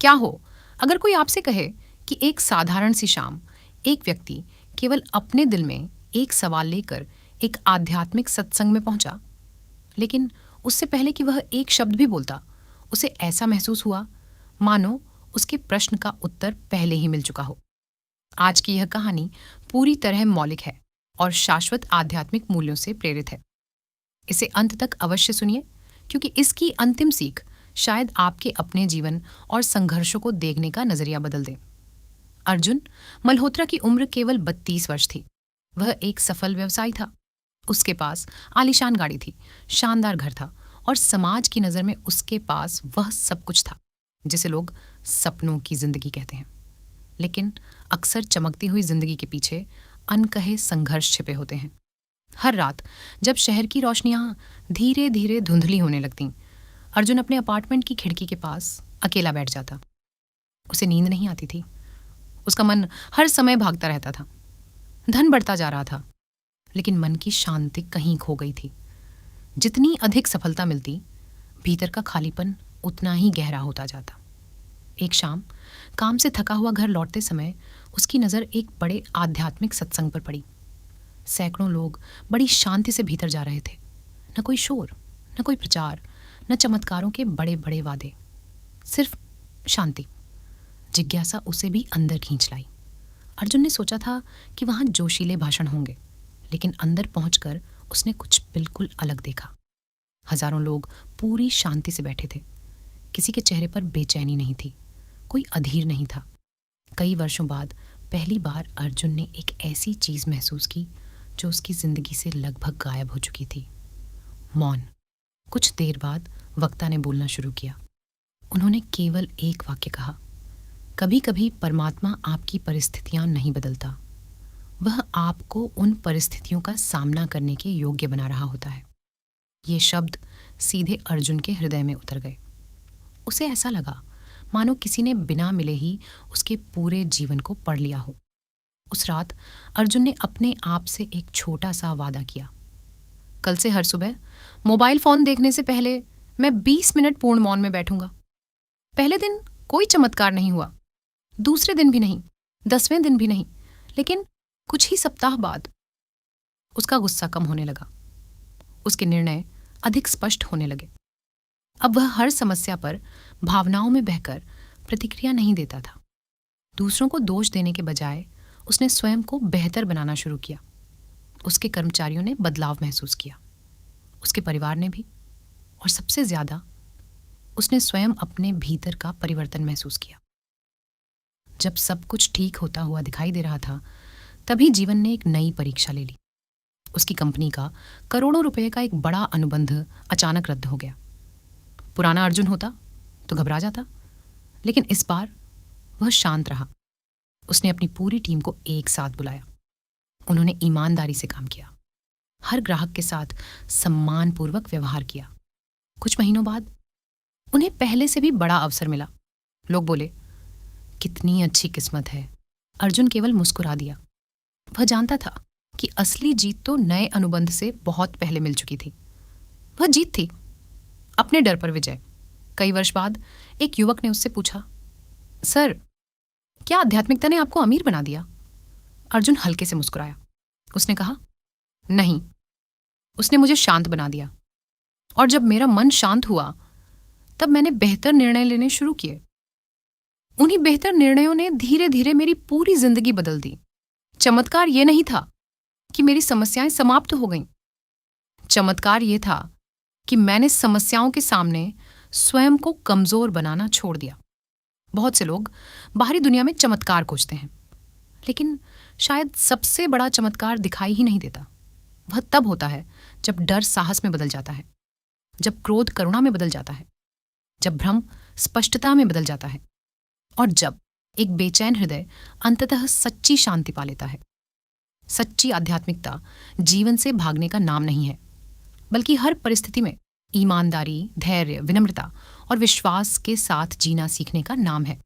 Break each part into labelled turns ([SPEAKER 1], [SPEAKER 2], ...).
[SPEAKER 1] क्या हो अगर कोई आपसे कहे कि एक साधारण सी शाम एक व्यक्ति केवल अपने दिल में एक सवाल लेकर एक आध्यात्मिक सत्संग में पहुंचा, लेकिन उससे पहले कि वह एक शब्द भी बोलता, उसे ऐसा महसूस हुआ मानो उसके प्रश्न का उत्तर पहले ही मिल चुका हो। आज की यह कहानी पूरी तरह मौलिक है और शाश्वत आध्यात्मिक मूल्यों से प्रेरित है। इसे अंत तक अवश्य सुनिए, क्योंकि इसकी अंतिम सीख शायद आपके अपने जीवन और संघर्षों को देखने का नजरिया बदल दे। अर्जुन मल्होत्रा की उम्र केवल 32 वर्ष थी। वह एक सफल व्यवसायी था। उसके पास आलीशान गाड़ी थी, शानदार घर था और समाज की नज़र में उसके पास वह सब कुछ था जिसे लोग सपनों की जिंदगी कहते हैं। लेकिन अक्सर चमकती हुई जिंदगी के पीछे अनकहे संघर्ष छिपे होते हैं। हर रात जब शहर की रोशनियां धीरे धीरे धुंधली होने लगतीं, अर्जुन अपने अपार्टमेंट की खिड़की के पास अकेला बैठ जाता। उसे नींद नहीं आती थी। उसका मन हर समय भागता रहता था। धन बढ़ता जा रहा था, लेकिन मन की शांति कहीं खो गई थी। जितनी अधिक सफलता मिलती, भीतर का खालीपन उतना ही गहरा होता जाता। एक शाम काम से थका हुआ घर लौटते समय उसकी नज़र एक बड़े आध्यात्मिक सत्संग पर पड़ी। सैकड़ों लोग बड़ी शांति से भीतर जा रहे थे। न कोई शोर, न कोई प्रचार, न चमत्कारों के बड़े बड़े वादे, सिर्फ शांति। जिज्ञासा उसे भी अंदर खींच लाई। अर्जुन ने सोचा था कि वहां जोशीले भाषण होंगे, लेकिन अंदर पहुंचकर उसने कुछ बिल्कुल अलग देखा। हजारों लोग पूरी शांति से बैठे थे। किसी के चेहरे पर बेचैनी नहीं थी, कोई अधीर नहीं था। कई वर्षों बाद पहली बार अर्जुन ने एक ऐसी चीज महसूस की जो उसकी जिंदगी से लगभग गायब हो चुकी थी, मौन। कुछ देर बाद वक्ता ने बोलना शुरू किया। उन्होंने केवल एक वाक्य कहा, कभी कभी परमात्मा आपकी परिस्थितियां नहीं बदलता, वह आपको उन परिस्थितियों का सामना करने के योग्य बना रहा होता है। ये शब्द सीधे अर्जुन के हृदय में उतर गए। उसे ऐसा लगा मानो किसी ने बिना मिले ही उसके पूरे जीवन को पढ़ लिया हो। उस रात अर्जुन ने अपने आप से एक छोटा सा वादा किया, कल से हर सुबह मोबाइल फोन देखने से पहले मैं 20 मिनट पूर्ण मौन में बैठूंगा। पहले दिन कोई चमत्कार नहीं हुआ, दूसरे दिन भी नहीं, 10वें दिन भी नहीं, लेकिन कुछ ही सप्ताह बाद उसका गुस्सा कम होने लगा। उसके निर्णय अधिक स्पष्ट होने लगे। अब वह हर समस्या पर भावनाओं में बहकर प्रतिक्रिया नहीं देता था। दूसरों को दोष देने के बजाय उसने स्वयं को बेहतर बनाना शुरू किया। उसके कर्मचारियों ने बदलाव महसूस किया, उसके परिवार ने भी, और सबसे ज्यादा उसने स्वयं अपने भीतर का परिवर्तन महसूस किया। जब सब कुछ ठीक होता हुआ दिखाई दे रहा था, तभी जीवन ने एक नई परीक्षा ले ली। उसकी कंपनी का करोड़ों रुपए का एक बड़ा अनुबंध अचानक रद्द हो गया। पुराना अर्जुन होता तो घबरा जाता, लेकिन इस बार वह शांत रहा। उसने अपनी पूरी टीम को एक साथ बुलाया। उन्होंने ईमानदारी से काम किया, हर ग्राहक के साथ सम्मानपूर्वक व्यवहार किया। कुछ महीनों बाद उन्हें पहले से भी बड़ा अवसर मिला। लोग बोले, कितनी अच्छी किस्मत है। अर्जुन केवल मुस्कुरा दिया। वह जानता था कि असली जीत तो नए अनुबंध से बहुत पहले मिल चुकी थी। वह जीत थी, अपने डर पर विजय। कई वर्ष बाद एक युवक ने उससे पूछा, सर, क्या आध्यात्मिकता ने आपको अमीर बना दिया? अर्जुन हल्के से मुस्कुराया। उसने कहा, नहीं, उसने मुझे शांत बना दिया। और जब मेरा मन शांत हुआ, तब मैंने बेहतर निर्णय लेने शुरू किए। उन्हीं बेहतर निर्णयों ने धीरे धीरे मेरी पूरी जिंदगी बदल दी। चमत्कार ये नहीं था कि मेरी समस्याएं समाप्त हो गईं। चमत्कार ये था कि मैंने समस्याओं के सामने स्वयं को कमजोर बनाना छोड़ दिया। बहुत से लोग बाहरी दुनिया में चमत्कार खोजते हैं, लेकिन शायद सबसे बड़ा चमत्कार दिखाई ही नहीं देता। वह तब होता है जब डर साहस में बदल जाता है, जब क्रोध करुणा में बदल जाता है, जब भ्रम स्पष्टता में बदल जाता है, और जब एक बेचैन हृदय अंततः सच्ची शांति पा लेता है। सच्ची आध्यात्मिकता जीवन से भागने का नाम नहीं है, बल्कि हर परिस्थिति में ईमानदारी, धैर्य, विनम्रता और विश्वास के साथ जीना सीखने का नाम है।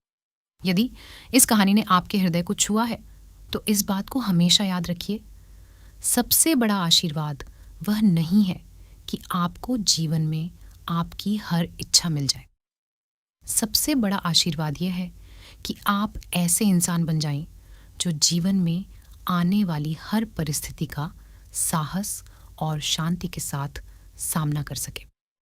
[SPEAKER 1] यदि इस कहानी ने आपके हृदय को छुआ है, तो इस बात को हमेशा याद रखिए, सबसे बड़ा आशीर्वाद वह नहीं है कि आपको जीवन में आपकी हर इच्छा मिल जाए। सबसे बड़ा आशीर्वाद यह है कि आप ऐसे इंसान बन जाएं जो जीवन में आने वाली हर परिस्थिति का साहस और शांति के साथ सामना कर सके।